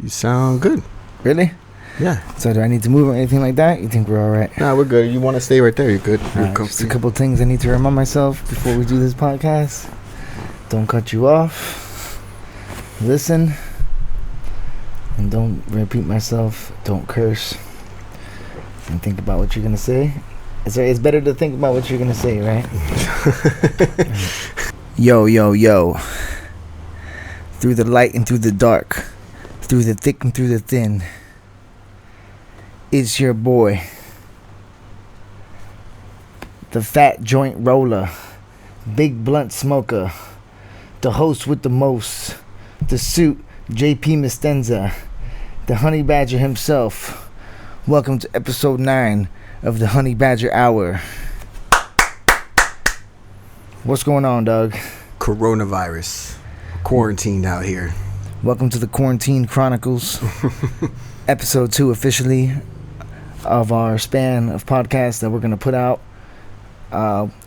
You sound good. Really? Yeah. So do I need to move or anything like that? You think we're all right? Nah, we're good. You want to stay right there? You're good. You're just a couple things I need to remind myself before we do this podcast. Don't cut you off. Listen. And don't repeat myself. Don't curse. And think about what you're going to say. It's better to think about what you're going to say, right? Yo, yo, yo. Through the light and through the dark. Through the thick and through the thin. It's your boy. The fat joint roller. Big blunt smoker. The host with the most. The suit, JP Mestanza. The honey badger himself. Welcome to episode 9 of the Honey Badger Hour. What's going on, Doug? Coronavirus. Quarantined out here. Welcome to the Quarantine Chronicles. Episode 2 officially of our span of podcasts that we're going to put out.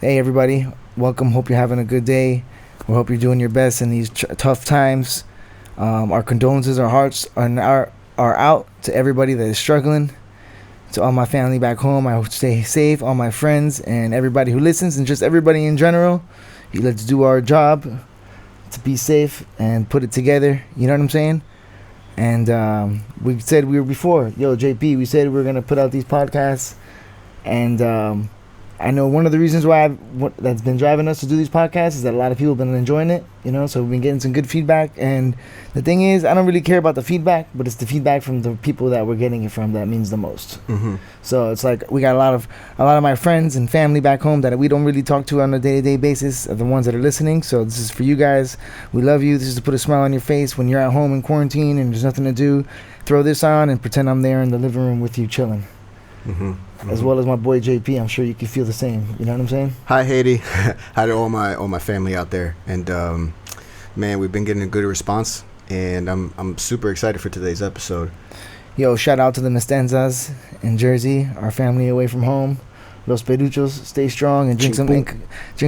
Hey, everybody. Welcome. Hope you're having a good day. We hope you're doing your best in these tough times. Our condolences, our hearts are out to everybody that is struggling. To all my family back home, I hope stay safe. All my friends and everybody who listens and just everybody in general. Let's do our job to be safe and put it together. You know what I'm saying? And we said we were before. Yo, JP, we said we were going to put out these podcasts. And I know one of the reasons why that's been driving us to do these podcasts is that a lot of people have been enjoying it, you know, so we've been getting some good feedback. And the thing is, I don't really care about the feedback, but it's the feedback from the people that we're getting it from that means the most. Mm-hmm. So it's like we got a lot of my friends and family back home that we don't really talk to on a day-to-day basis are the ones that are listening. So this is for you guys. We love you. This is to put a smile on your face when you're at home in quarantine and there's nothing to do. Throw this on and pretend I'm there in the living room with you chilling. Mm-hmm. Mm-hmm. As well as my boy JP, I'm sure you can feel the same. You know what I'm saying? Hi, Haiti. Hi to all my family out there. And man, we've been getting a good response, and I'm super excited for today's episode. Yo, shout out to the Mestanzas in Jersey, our family away from home. Los Peruchos, stay strong and drink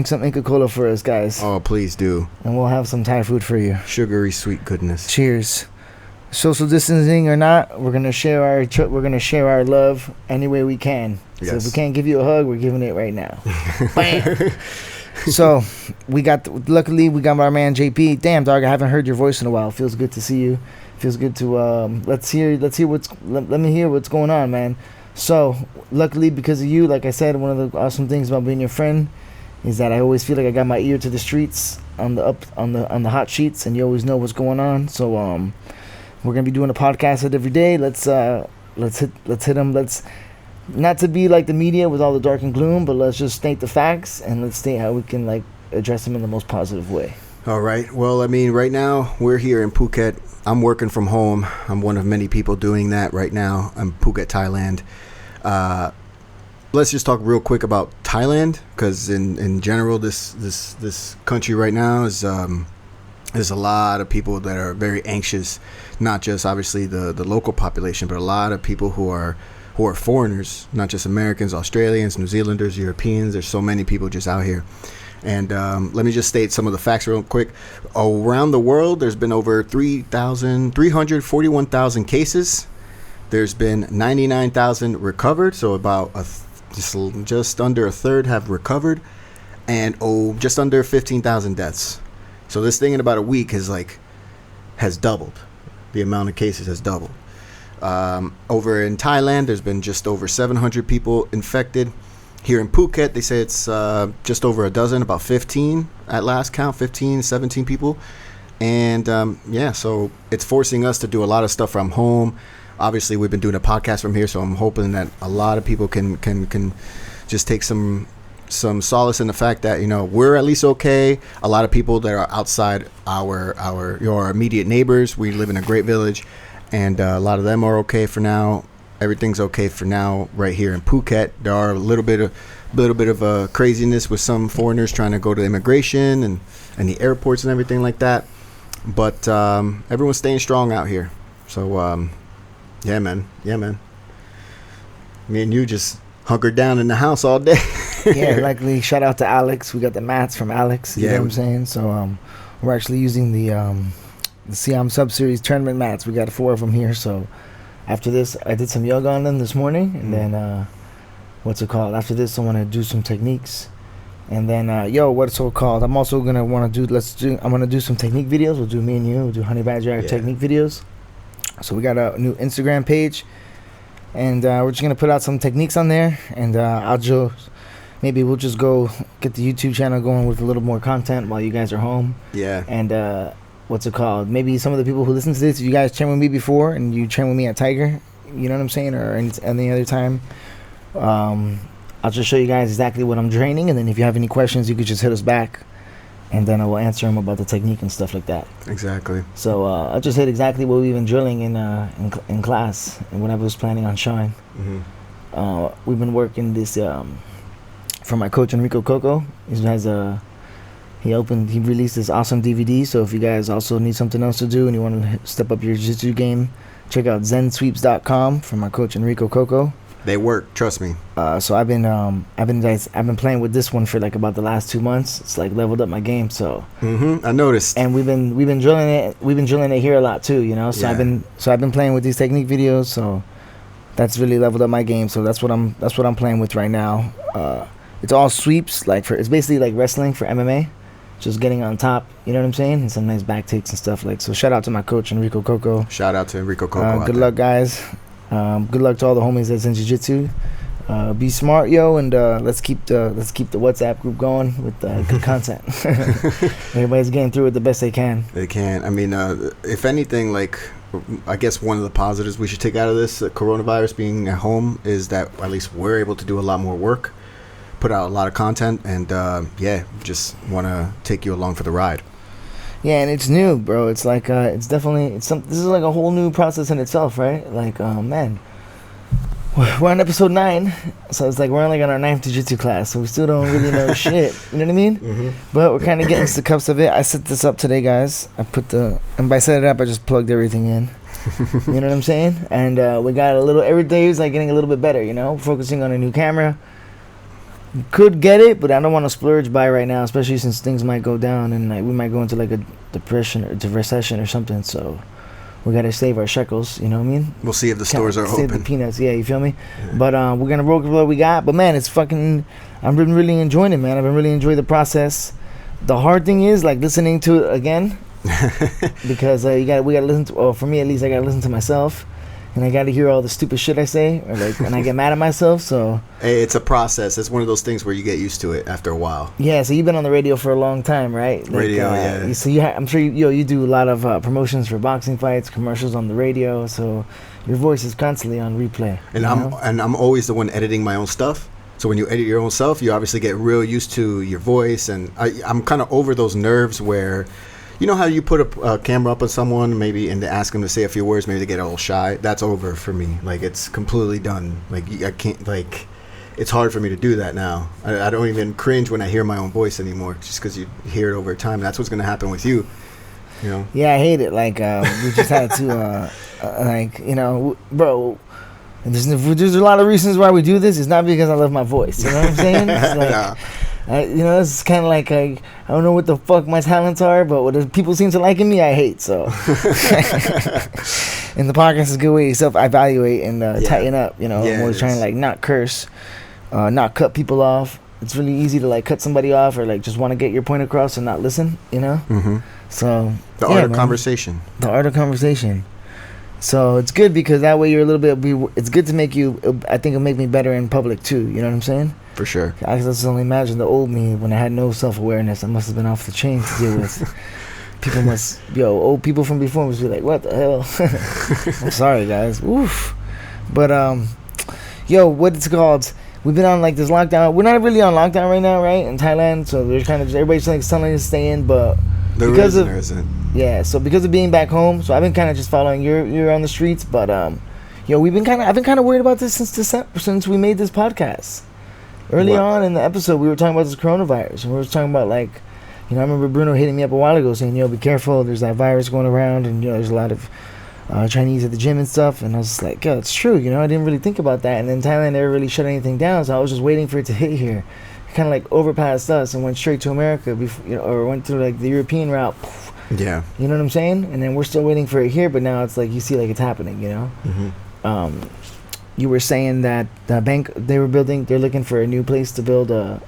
some Inca Cola for us, guys. Oh, please do. And we'll have some Thai food for you. Sugary sweet goodness. Cheers. Social distancing or not, we're gonna share our love any way we can. Yes. So if we can't give you a hug, we're giving it right now. Bam. So luckily we got our man JP. Damn, dog, I haven't heard your voice in a while. Feels good to see you. Feels good to let me hear what's going on, man. So luckily because of you, like I said, one of the awesome things about being your friend is that I always feel like I got my ear to the streets on the hot sheets, and you always know what's going on. So we're gonna be doing a podcast every day. Let's hit them. Let's not to be like the media with all the dark and gloom, but let's just state the facts and let's state how we can like address them in the most positive way. All right. Well, I mean, right now we're here in Phuket. I'm working from home. I'm one of many people doing that right now. I'm Phuket, Thailand. Let's just talk real quick about Thailand, because in general, this country right now is there's a lot of people that are very anxious, not just obviously the local population, but a lot of people who are foreigners, not just Americans, Australians, New Zealanders, Europeans. There's so many people just out here. And let me just state some of the facts real quick. Around the world, there's been over 341,000 cases. There's been 99,000 recovered, so about just under a third have recovered, and just under 15,000 deaths. So this thing in about a week has doubled. The amount of cases has doubled. Over in Thailand, there's been just over 700 people infected. Here in Phuket, they say it's just over a dozen, about 15 at last count, 17 people. And so it's forcing us to do a lot of stuff from home. Obviously, we've been doing a podcast from here, so I'm hoping that a lot of people can just take some solace in the fact that, you know, we're at least okay. A lot of people that are outside our immediate neighbors, we live in a great village, and a lot of them are okay for now. Everything's okay for now right here in Phuket. There are a little bit of craziness with some foreigners trying to go to immigration and the airports and everything like that, but everyone's staying strong out here. So yeah man, me and you just hunkered down in the house all day. Yeah, likely. Shout out to Alex. We got the mats from Alex. You know what I'm saying? So we're actually using the the Siam Sub Series tournament mats. We got 4 of them here. So after this, I did some yoga on them this morning, and then what's it called? After this, I want to do some techniques, and then what's it called? I'm also gonna want to do. I'm gonna do some technique videos. We'll do me and you. We'll do Honey Badger technique videos. So we got a new Instagram page, and we're just gonna put out some techniques on there, and maybe we'll just go get the YouTube channel going with a little more content while you guys are home. Yeah. And what's it called? Maybe some of the people who listen to this, you guys train with me before, and you train with me at Tiger. You know what I'm saying? Or any other time. I'll just show you guys exactly what I'm training, and then if you have any questions, you could just hit us back, and then I will answer them about the technique and stuff like that. Exactly. So I'll just hit exactly what we've been drilling in class and what I was planning on showing. Mm-hmm. We've been working this from my coach Enrico Coco. He released this awesome DVD. So if you guys also need something else to do and you want to step up your jiu-jitsu game, check out zensweeps.com from my coach Enrico Coco. They work, trust me. So I've been playing with this one for like about the last 2 months. It's like leveled up my game. So I noticed. And we've been drilling it. We've been drilling it here a lot too, you know. So I've been playing with these technique videos. So that's really leveled up my game. So that's what I'm playing with right now. It's all sweeps, it's basically like wrestling for MMA, just getting on top. You know what I'm saying? And some nice back takes and stuff like. So shout out to my coach Enrico Coco. Shout out to Enrico Coco. Good luck, guys. Good luck to all the homies that's in jiu-jitsu. Be smart, yo, and let's keep the WhatsApp group going with good content. Everybody's getting through it the best they can. They can. I mean, if anything, I guess one of the positives we should take out of this coronavirus being at home is that at least we're able to do a lot more work, put out a lot of content, and just want to take you along for the ride. Yeah, and it's new, bro. It's like this is like a whole new process in itself, right? Man, we're on episode 9, so it's like we're only on our 9th jiu-jitsu class, so we still don't really know shit. You know what I mean? Mm-hmm. But we're kind of getting to the cups of it. I set this up today, guys. And by set it up, I just plugged everything in. You know what I'm saying? And we got every day is like getting a little bit better, you know? Focusing on a new camera. Could get it, but I don't want to splurge by right now, especially since things might go down and we might go into like a depression or recession or something. So we gotta save our shekels. You know what I mean? We'll see if the stores are open. Save the peanuts, yeah. You feel me? Yeah. But we're gonna roll with what we got. But man, it's fucking. I've been really enjoying it, man. I've been really enjoying the process. The hard thing is listening to it again, because we gotta listen to. Or for me at least, I gotta listen to myself. And I got to hear all the stupid shit I say, and I get mad at myself. So hey, it's a process. It's one of those things where you get used to it after a while. Yeah. So you've been on the radio for a long time, right? Radio, yeah. So I'm sure you do a lot of promotions for boxing fights, commercials on the radio. So your voice is constantly on replay. And I'm always the one editing my own stuff. So when you edit your own stuff, you obviously get real used to your voice, and I'm kind of over those nerves where. You know how you put a camera up on someone, maybe, and they ask them to say a few words, maybe they get a little shy? That's over for me. It's completely done. I can't, it's hard for me to do that now. I don't even cringe when I hear my own voice anymore, just because you hear it over time. That's what's going to happen with you, you know? Yeah, I hate it. We just had to, bro, there's a lot of reasons why we do this. It's not because I love my voice. You know what I'm saying? It's this is kind of I don't know what the fuck my talents are, but what people seem to liking me, I hate. So, and the podcast is a good way to self-evaluate and tighten up. You know, I'm always trying to not curse, not cut people off. It's really easy to cut somebody off or just want to get your point across and not listen. You know, so the art of conversation. The art of conversation. So it's good because that way you're a little bit. It's good to make you. I think it'll make me better in public too. You know what I'm saying? For sure. I can just only imagine the old me when I had no self-awareness. I must have been off the chain to deal with. Old people from before must be like, what the hell? I'm sorry, guys. Oof. But what it's called? We've been on this lockdown. We're not really on lockdown right now, right? In Thailand, so there's kind of everybody's telling us to stay in, but there isn't. Yeah. So because of being back home, so I've been kind of just following you're on the streets, but I've been kind of worried about this since we made this podcast. Early on in the episode, we were talking about this coronavirus, and we were talking about I remember Bruno hitting me up a while ago saying, be careful, there's that virus going around, and there's a lot of Chinese at the gym and stuff, and I was like, yeah, it's true, I didn't really think about that, and then Thailand never really shut anything down, so I was just waiting for it to hit here. It kind of overpassed us and went straight to America, before, or went through the European route, Yeah. You know what I'm saying? And then we're still waiting for it here, but now it's like you see like it's happening, you know? You were saying that the bank they're looking for a new place to build a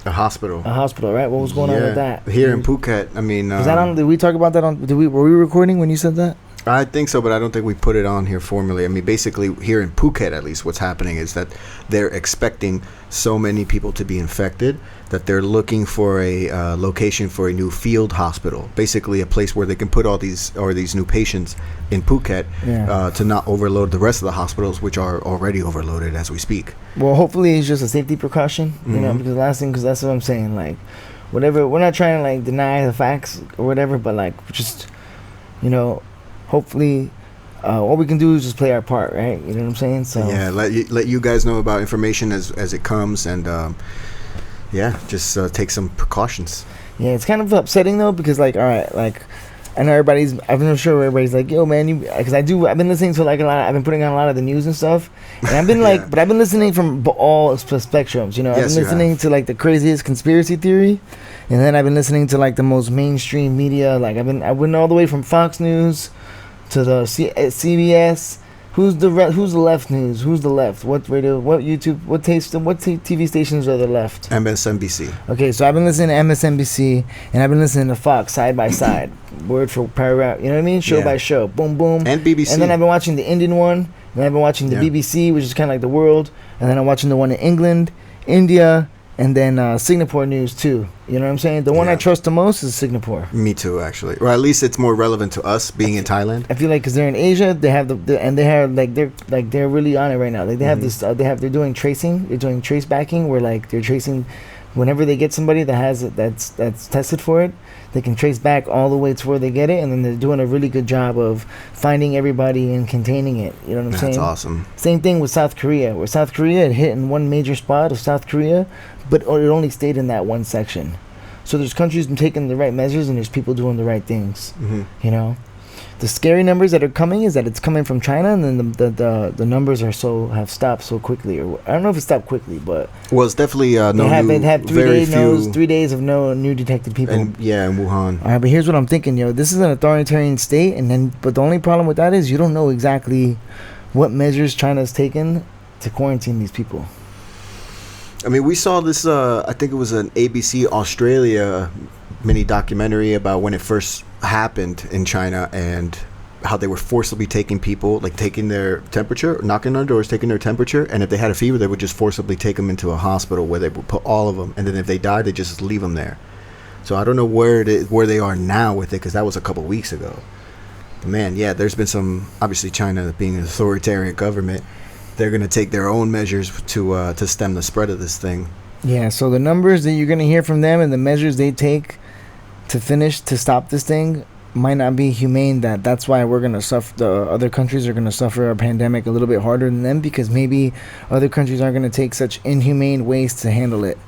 hospital. A hospital, right? What was going on with that? Here in Phuket. I mean, was that on? Did we talk about that on? Were we recording when you said that? I think so, but I don't think we put it on here formally. I mean, basically, here in Phuket, at least, what's happening is that they're expecting so many people to be infected that they're looking for a location for a new field hospital. Basically, a place where they can put all these new patients in Phuket to not overload the rest of the hospitals, which are already overloaded as we speak. Well, hopefully, it's just a safety precaution, you know, because that's what I'm saying. Like, whatever, we're not trying to like deny the facts or whatever, but like, just, you know. Hopefully, all we can do is just play our part, right? You know what I'm saying? So yeah, let you guys know about information as it comes, and just take some precautions. Yeah, it's kind of upsetting though, because like, all right, like, I know I'm sure everybody's like, yo, man, because I've been listening to like a lot. I've been putting on a lot of the news and stuff, and I've been like, but I've been listening from all spectrums. You know, I've been listening to like the craziest conspiracy theory, and then I've been listening to like the most mainstream media. Like I went all the way from Fox News to the CBS. Who's the left news? Who's the left? What radio? What YouTube? What TV stations are the left? MSNBC. Okay, so I've been listening to MSNBC, and I've been listening to Fox side by side, word for paragraph. You know what I mean? Show by show, boom, boom. And BBC. And then I've been watching the Indian one, and I've been watching the BBC, which is kind of like the world, and then I'm watching the one in England, India, and then Singapore news too. You know what I'm saying? The one I trust the most is Singapore. Me too, actually. Or at least it's more relevant to us being in Thailand. I feel like because they're in Asia, they have they're really on it right now. Like they have this, they're doing tracing, they're doing trace backing, where like they're tracing. Whenever they get somebody that has it, that's tested for it, they can trace back all the way to where they get it, and then they're doing a really good job of finding everybody and containing it. You know what I'm saying? That's awesome. Same thing with South Korea, where South Korea had hit in one major spot of South Korea, but it only stayed in that one section. So there's countries taking the right measures, and there's people doing the right things. You know, the scary numbers that are coming is that it's coming from China, and then the numbers have stopped so quickly. Or I don't know if it stopped quickly, but it's definitely they had 3 days of no new detected people. In Wuhan. All right, but here's what I'm thinking, yo. This is an authoritarian state, but the only problem with that is you don't know exactly what measures China's taken to quarantine these people. I mean, we saw this, I think it was an ABC Australia mini documentary about when it first happened in China and how they were forcibly taking people, like taking their temperature, knocking on doors, taking their temperature, and if they had a fever, they would just forcibly take them into a hospital where they would put all of them, and then if they died, they just leave them there. So I don't know where they are now with it, because that was a couple weeks ago. But man, yeah, there's been some, obviously China being an authoritarian government, they're going to take their own measures to stem the spread of this thing. Yeah, so the numbers that you're going to hear from them and the measures they take to stop this thing might not be humane. That's why we're going to suffer. The other countries are going to suffer a pandemic a little bit harder than them, because maybe other countries aren't going to take such inhumane ways to handle it.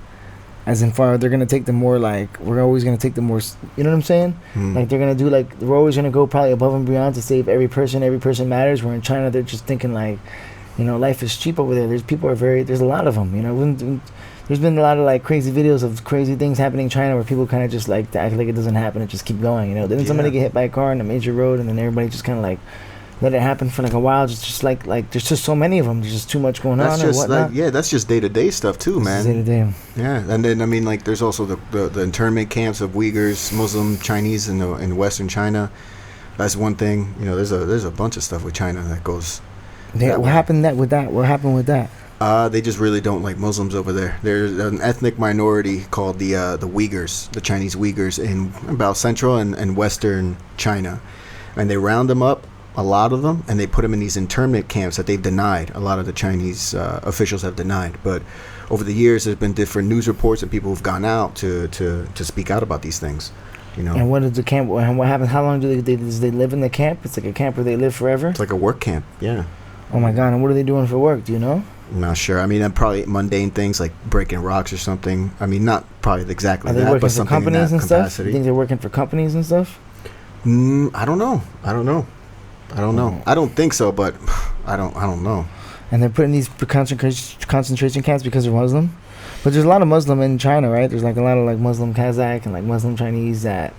As in far, they're going to take the more, like, we're always going to take the more, you know what I'm saying? Like, they're going to do, like, we're always going to go probably above and beyond to save every person matters. Where in China, they're just thinking, like, you know, life is cheap over there. There's a lot of them, you know. There's been a lot of, like, crazy videos of crazy things happening in China where people kind of just, like, act like it doesn't happen and just keep going, you know. Then somebody get hit by a car on a major road, and then everybody just kind of, like, let it happen for, like, a while. Just like there's just so many of them. There's just too much going on and whatnot. That's just day-to-day stuff, too, man. Day-to-day. Yeah, and then, I mean, like, there's also the internment camps of Uyghurs, Muslim, Chinese in Western China. That's one thing. You know, there's a bunch of stuff with China that goes... What happened with that? They just really don't like Muslims over there. There's an ethnic minority called the Uyghurs, the Chinese Uyghurs, in about central and western China. And they round them up, a lot of them, and they put them in these internment camps that they've denied. A lot of the Chinese officials have denied. But over the years, there's been different news reports and people who've gone out to speak out about these things. You know. And what is the camp? What happens? How long do they live in the camp? It's like a camp where they live forever? It's like a work camp, yeah. Oh my God, and what are they doing for work? Do you know? I'm not sure. I mean, probably mundane things like breaking rocks or something. I mean, not probably exactly that, but something in that capacity. Are they working for companies and stuff? You think they're working for companies and stuff? I don't know. I don't think so, but I don't know. And they're putting these concentration camps because they're Muslim? But there's a lot of Muslim in China, right? There's like a lot of like Muslim Kazakh and like Muslim Chinese that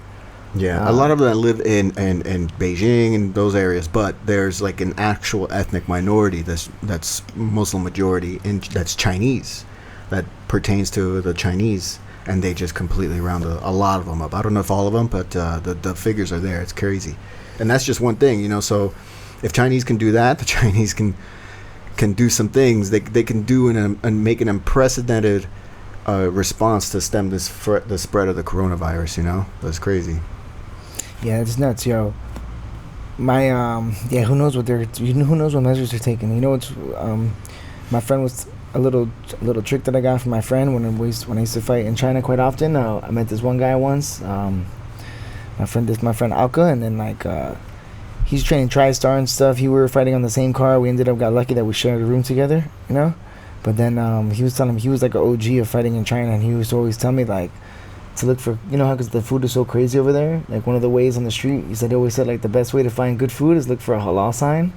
Yeah, a lot of them live in Beijing and those areas, but there's like an actual ethnic minority that's Muslim majority, and that's Chinese, that pertains to the Chinese, and they just completely round a lot of them up. I don't know if all of them, but the figures are there. It's crazy, and that's just one thing, you know. So if Chinese can do that, the Chinese can do some things. They can do and make an unprecedented response to stem the spread of the coronavirus. You know, that's crazy. Yeah, it's nuts, yo. My who knows what who knows what measures they're taking. You know, it's my friend was a little trick that I got from my friend when I used to fight in China quite often. I met this one guy once. My friend Alka, and then like he's training TriStar and stuff. We were fighting on the same car. We got lucky that we shared a room together, you know. But then he was telling me he was like an OG of fighting in China, and he used to always tell me like to look for, you know, how because the food is so crazy over there. Like one of the ways on the street, he always said like the best way to find good food is look for a halal sign,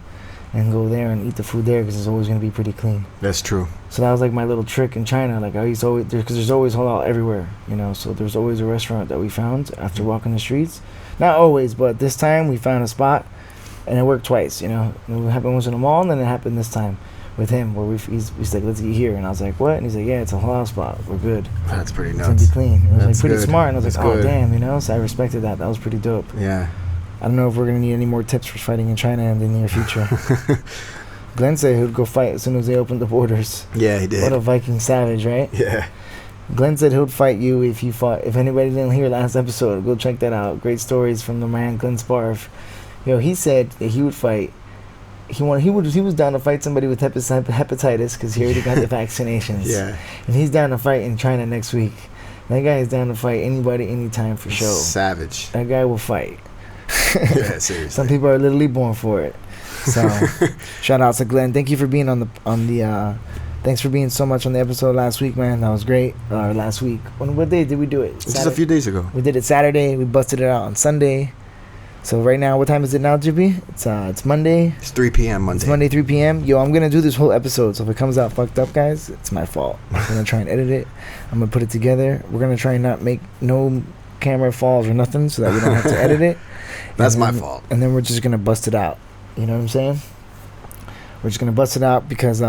and go there and eat the food there because it's always gonna be pretty clean. That's true. So that was like my little trick in China. Like I used to always, because there's always halal everywhere, you know. So there's always a restaurant that we found after walking the streets. Not always, but this time we found a spot, and it worked twice. You know, it happened once in a mall, and then it happened this time with him, where he's like, let's eat here, and I was like, what? And he's like, yeah, it's a halal spot. We're good. That's pretty nuts. It's gonna be clean. It was like pretty smart, and I was like, oh damn, you know. So I respected that. That was pretty dope. Yeah. I don't know if we're gonna need any more tips for fighting in China in the near future. Glenn said he would go fight as soon as they opened the borders. Yeah, he did. What a Viking savage, right? Yeah. Glenn said he would fight you if you fought. If anybody didn't hear last episode, go check that out. Great stories from the man Glenn Sparv. Yo, he said that he would fight. He was down to fight somebody with hepatitis because he already got the vaccinations. Yeah. And he's down to fight in China next week. That guy is down to fight anybody, anytime for sure. Savage. That guy will fight. Yeah, seriously. Some people are literally born for it. So, shout out to Glenn. Thank you for being on the. Thanks for being so much on the episode last week, man. That was great. Last week. What day did we do it? Just a few days ago. We did it Saturday. We busted it out on Sunday. So right now, what time is it now, JP? It's Monday. It's 3 p.m. Monday. It's Monday, 3 p.m. Yo, I'm gonna do this whole episode. So if it comes out fucked up, guys, it's my fault. I'm gonna try and edit it. I'm gonna put it together. We're gonna try and not make no camera falls or nothing, so that we don't have to edit it. That's my fault. And then we're just gonna bust it out. You know what I'm saying? We're just gonna bust it out because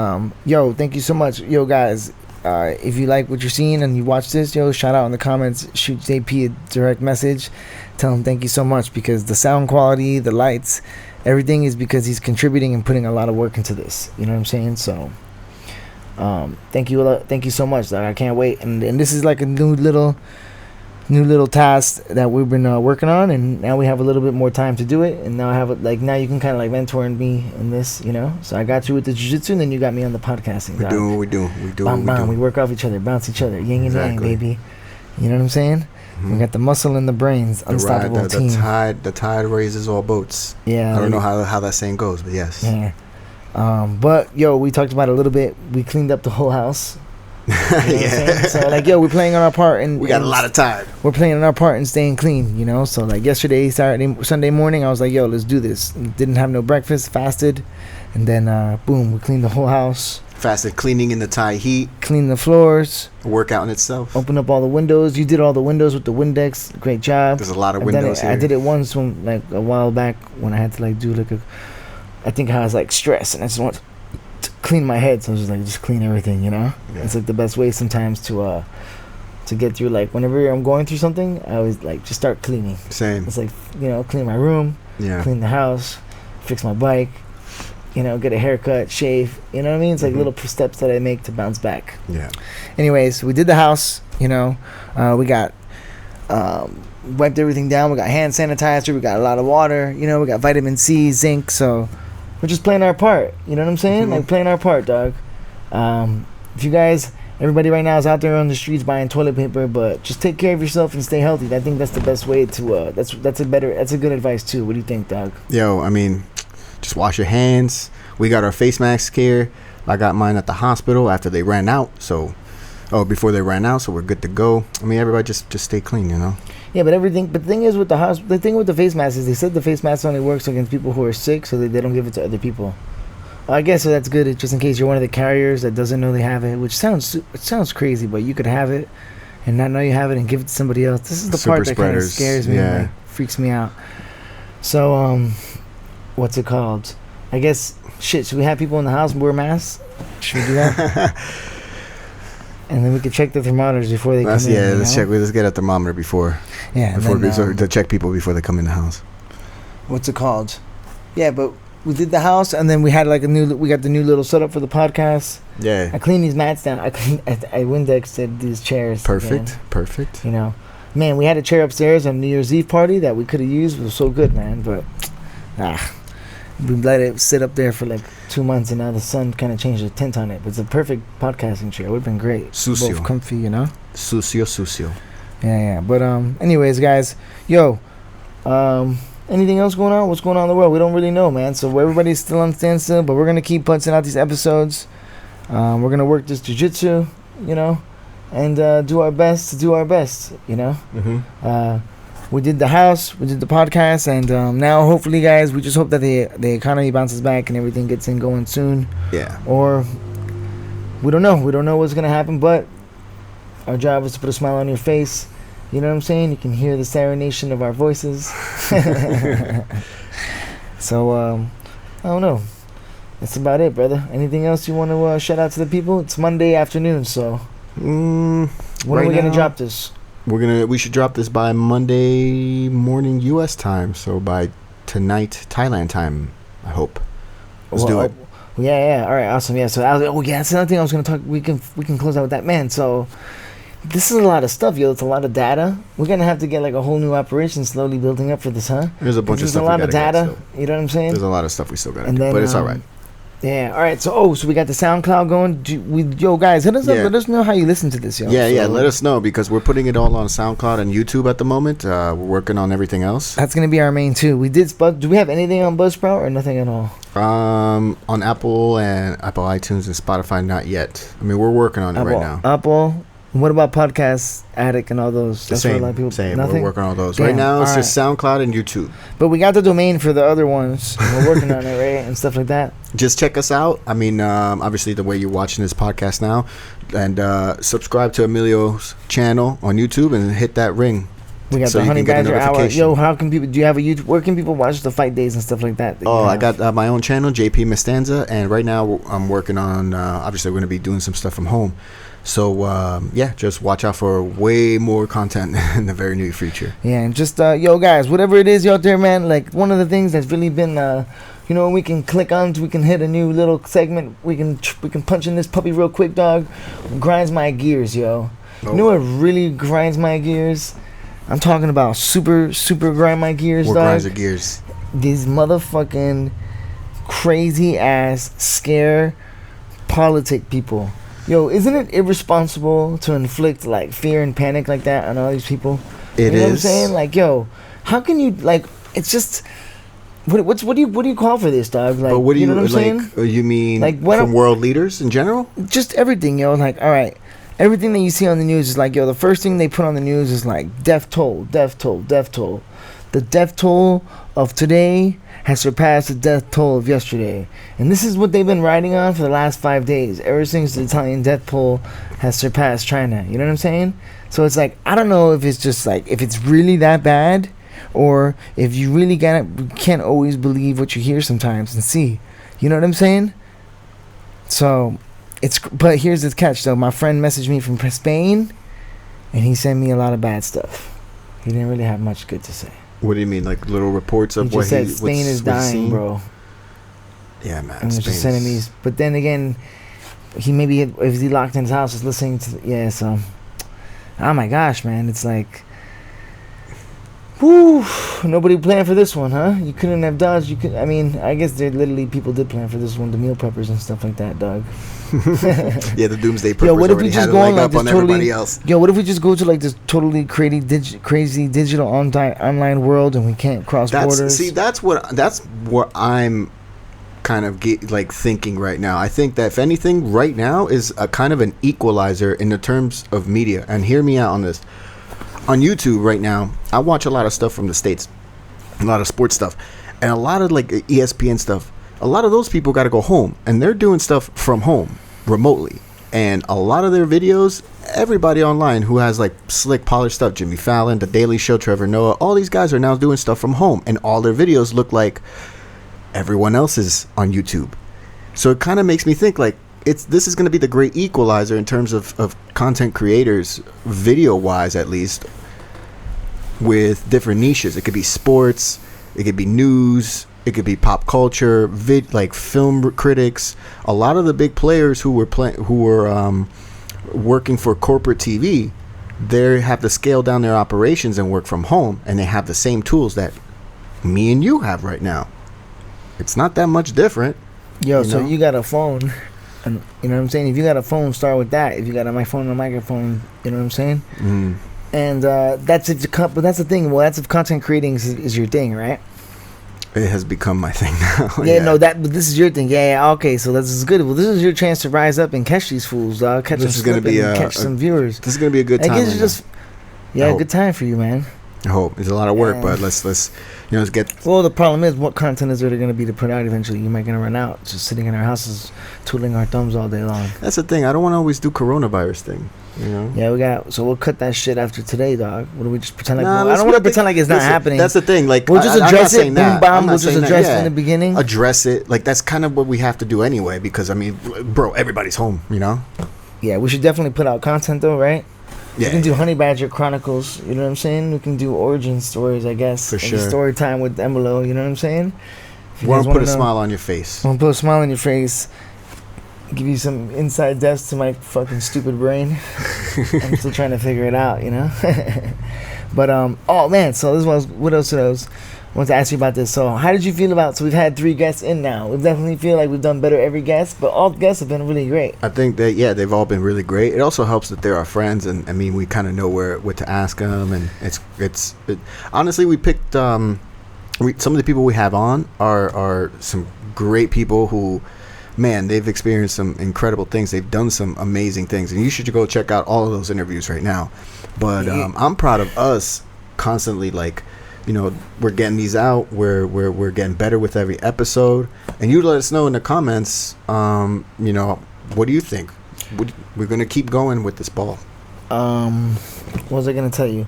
yo, thank you so much. Yo, guys, if you like what you're seeing and you watch this, yo, shout out in the comments, shoot JP a direct message, tell him thank you so much, because the sound quality, the lights, everything is because he's contributing and putting a lot of work into this. You know what I'm saying? So thank you so much. I can't wait. And this is like a new little task that we've been working on, and now we have a little bit more time to do it, and now I have now you can kind of like mentor me in this, you know. So I got you with the jiu-jitsu, and then you got me on the podcasting. We do. We work off each other, bounce each other, yin and yang, baby. You know what I'm saying? Mm-hmm. We got the muscle and the brains, unstoppable team. The tide raises all boats. Yeah. I don't know how that saying goes, but yes. Yeah. But yo, we talked about it a little bit. We cleaned up the whole house. You know yeah. So like, yo, we're playing on our part, and we got a lot of time. We're playing on our part and staying clean, you know. So like yesterday, Sunday morning, I was like, yo, let's do this. Didn't have no breakfast, fasted, and then boom, we cleaned the whole house. Fasted cleaning in the Thai heat. Clean the floors. A workout in itself. Open up all the windows. You did all the windows with the Windex. Great job. There's a lot of windows here. I did it once when like a while back when I had to like do like I think I was like stressed, and I just want to clean my head, so I was just clean everything, you know. Yeah. It's like the best way sometimes to get through, like whenever I'm going through something, I always like just start cleaning. Same. It's like, you know, clean my room, clean the house, fix my bike, you know, get a haircut, shave, you know what I mean? It's like little steps that I make to bounce back. Yeah. Anyways, we did the house, you know. We got wiped everything down. We got hand sanitizer, we got a lot of water, you know, we got vitamin C, zinc, so we're just playing our part, you know what I'm saying? Mm-hmm. Like playing our part, dog. If you guys, everybody right now is out there on the streets buying toilet paper, but just take care of yourself and stay healthy. I think that's the best way to. That's a good advice too. What do you think, dog? Yo, I mean, just wash your hands. We got our face masks here. I got mine at the hospital after they ran out. Before they ran out, so we're good to go. I mean, everybody just stay clean, you know. Yeah, but the thing is with the thing with the face masks is they said the face mask only works against people who are sick, so they don't give it to other people. I guess so that's good, just in case you're one of the carriers that doesn't know they have it, which sounds crazy, but you could have it and not know you have it and give it to somebody else. This is the part that kind of scares me. Yeah. Like, freaks me out. So, what's it called? I guess, shit, should we have people in the house wear masks? Should we do that? And then we could check the thermometers before they come in. Yeah, let's check. Let's get a thermometer before. Yeah. To check people before they come in the house. What's it called? Yeah, but we did the house, and then we had like we got the new little setup for the podcast. Yeah. I cleaned these mats down. I Windexed these chairs. Perfect. You know, man, we had a chair upstairs on New Year's Eve party that we could have used. It was so good, man. But we let it sit up there for like 2 months, and now the sun kind of changed the tint on it. But it's a perfect podcasting chair. It would have been great. Sucio. Both comfy, you know. Sucio. Yeah. But anyways, guys, anything else going on? What's going on in the world? We don't really know, man. So everybody's still on standstill, but we're gonna keep punching out these episodes. We're gonna work this jiu-jitsu, you know, and do our best, you know. Mm-hmm. We did the house, we did the podcast, and now hopefully, guys, we just hope that the economy bounces back and everything gets in going soon. Yeah. Or we don't know. We don't know what's gonna happen, but our job is to put a smile on your face. You know what I'm saying? You can hear the serenation of our voices. So, I don't know. That's about it, brother. Anything else you want to shout out to the people? It's Monday afternoon, so when are we gonna drop this? We should drop this by Monday morning U.S. time, so by tonight Thailand time, I hope. Let's do it. Yeah. All right, awesome. Yeah. So that's another thing I was gonna talk. We can close out with that, man. So this is a lot of stuff, yo. It's a lot of data. We're gonna have to get like a whole new operation slowly building up for this, huh? There's a bunch of stuff. There's a lot of data. You know what I'm saying? There's a lot of stuff we still gotta do, but it's all right. Yeah. All right. So we got the SoundCloud going. Guys, hit us up. Let us know how you listen to this, yo. Yeah. Let us know, because we're putting it all on SoundCloud and YouTube at the moment. We're working on everything else. That's gonna be our main too. Do we have anything on Buzzsprout or nothing at all? On Apple iTunes and Spotify, not yet. I mean, we're working on it right now. Apple. What about Podcast Addict and all those? That's same. Where a lot of people, same. Nothing? We're working on all those. Damn, right now, it's just SoundCloud and YouTube. But we got the domain for the other ones. We're working on it, right? And stuff like that. Just check us out. I mean, obviously, the way you're watching this podcast now. And subscribe to Emilio's channel on YouTube and hit that ring. We got the Honey Badger Hour. Yo, how can people... Do you have a YouTube... Where can people watch the fight days and stuff like that? I got my own channel, JP Mestanza. And right now, I'm working on... obviously, we're going to be doing some stuff from home. So, just watch out for way more content in the very near future. Yeah, and just, guys, whatever it is out there, man, like, one of the things that's really been, we can click on, we can hit a new little segment, we can punch in this puppy real quick, dog. Grinds my gears, yo. Oh. You know what really grinds my gears? I'm talking about super grind my gears, what dog. What grinds your gears? These motherfucking crazy-ass, scare politic people. Yo, isn't it irresponsible to inflict like fear and panic like that on all these people? It is. You know what I'm saying? Like, yo, how can you like? It's just what do you call for this, dog? Like, but what do you know what I'm like? saying? You mean like from world leaders in general? Just everything, yo. Like, all right, everything that you see on the news is like, yo, the first thing they put on the news is like death toll. The death toll of today has surpassed the death toll of yesterday. And this is what they've been riding on for the last 5 days, ever since the Italian death toll has surpassed China. You know what I'm saying? So it's like, I don't know if it's just like, if it's really that bad, or if you really can't always believe what you hear sometimes and see. You know what I'm saying? So, but here's the catch though. My friend messaged me from Spain, and he sent me a lot of bad stuff. He didn't really have much good to say. What do you mean, like little reports of what he said? Spain is dying, bro. Yeah, man. And just sending me. But then again, if he locked in his house, is listening to so. Oh my gosh, man! It's like, whoo! Nobody planned for this one, huh? You couldn't have dodged. I mean, I guess people did plan for this one, the meal preppers and stuff like that, dog. Yeah, the doomsday preppers. Yo, what if we just go on like this everybody else? Yo, what if we just go to like this totally crazy digital online world and we can't cross borders? See, that's what I'm kind of thinking right now. I think that if anything, right now is a kind of an equalizer in the terms of media. And hear me out on this. On YouTube right now, I watch a lot of stuff from the States, a lot of sports stuff, and a lot of like ESPN stuff. A lot of those people got to go home, and they're doing stuff from home, remotely. And a lot of their videos, everybody online who has like slick, polished stuff. Jimmy Fallon, The Daily Show, Trevor Noah. All these guys are now doing stuff from home, and all their videos look like everyone else's on YouTube. So it kind of makes me think like this is going to be the great equalizer in terms of content creators, video wise at least, with different niches. It could be sports, it could be news, it could be pop culture, like film critics. A lot of the big players who were working for corporate TV, they have to scale down their operations and work from home, and they have the same tools that me and you have right now. It's not that much different. Yo, so you got a phone, and you know what I'm saying? If you got a phone, start with that. If you got a phone and a microphone, you know what I'm saying? Mm. And that's it. But that's the thing. Well, that's if content creating is your thing, right? It has become my thing now. Yeah, no, but this is your thing. Yeah, okay, so this is good. Well, this is your chance to rise up and catch these fools, dog. Catch some viewers. This is gonna be a good time. Good time for you, man. I hope it's a lot of work, but let's let's get. Well, the problem is, what content is there going to be to put out eventually? You might gonna run out just sitting in our houses, twiddling our thumbs all day long. That's the thing. I don't want to always do coronavirus thing. You know? Yeah, so we'll cut that shit after today, dog. What do we just pretend like? I don't want to pretend like it's not happening. That's the thing. Like we'll just address it. Boom, bomb. We'll just address it in the beginning. Address it. Like that's kind of what we have to do anyway. Because I mean, bro, everybody's home. You know. Yeah, we should definitely put out content though, right? Yeah, we can do Honey Badger Chronicles, you know what I'm saying? We can do origin stories, I guess. For sure. Story time with Emilio, you know what I'm saying? Want to put a smile on your face. Want to put a smile on your face. Give you some inside depths to my fucking stupid brain. I'm still trying to figure it out, you know? But, oh man, so this was, what else did I want to ask you about this. So how did you feel about, so we've had 3 guests in now. We definitely feel like we've done better every guest, but all the guests have been really great. I think that, they've all been really great. It also helps that they're our friends, and I mean, we kind of know what to ask them, and honestly, we picked, some of the people we have on are some great people who, man, they've experienced some incredible things. They've done some amazing things, and you should go check out all of those interviews right now. But I'm proud of us constantly, like, you know, we're getting these out. We're getting better with every episode, and you let us know in the comments. You know, what do you think? We're gonna keep going with this ball. What was I gonna tell you?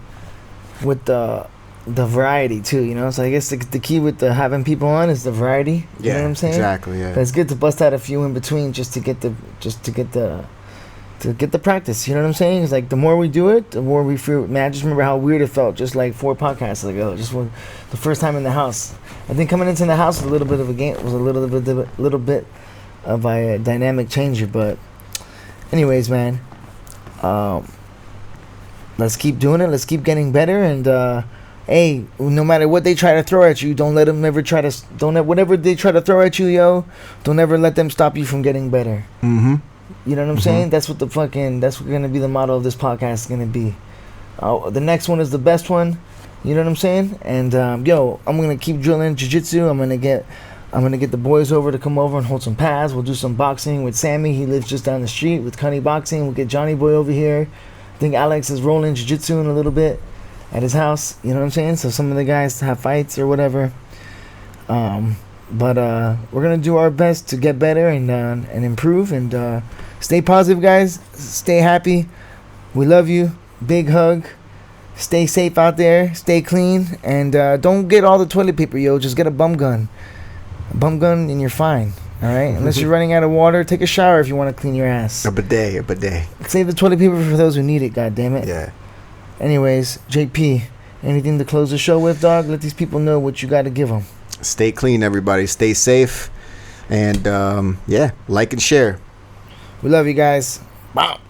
With the variety too, you know. So I guess the key with having people on is the variety. You know what I'm saying? Exactly. Yeah. But it's good to bust out a few in between just to get the practice. You know what I'm saying? It's like the more we do it, the more we feel. Man, I just remember how weird it felt just like 4 podcasts ago. Just when the first time in the house. I think coming into the house was a little bit of a game. Was a little bit of a dynamic changer. But anyways, man, let's keep doing it. Let's keep getting better. And hey, no matter what they try to throw at you, don't let them ever try to. Whatever they try to throw at you, yo, don't ever let them stop you from getting better. Mm-hmm. You know what I'm saying? That's what that's gonna be the motto of this podcast is gonna be. The next one is the best one. You know what I'm saying? And yo, I'm gonna keep drilling jiu-jitsu. I'm gonna get the boys over to come over and hold some pads. We'll do some boxing with Sammy. He lives just down the street with Cunny Boxing. We'll get Johnny Boy over here. I think Alex is rolling jiu-jitsu in a little bit at his house. You know what I'm saying? So some of the guys have fights or whatever. But we're gonna do our best to get better and improve and stay positive, guys. Stay happy. We love you. Big hug. Stay safe out there. Stay clean and don't get all the toilet paper, yo. Just get a bum gun. A bum gun and you're fine. All right. Unless you're running out of water, take a shower if you want to clean your ass. A bidet. Save the toilet paper for those who need it. God damn it. Yeah. Anyways, JP, anything to close the show with, dog? Let these people know what you got to give them. Stay clean, everybody. Stay safe. And, like and share. We love you guys. Wow.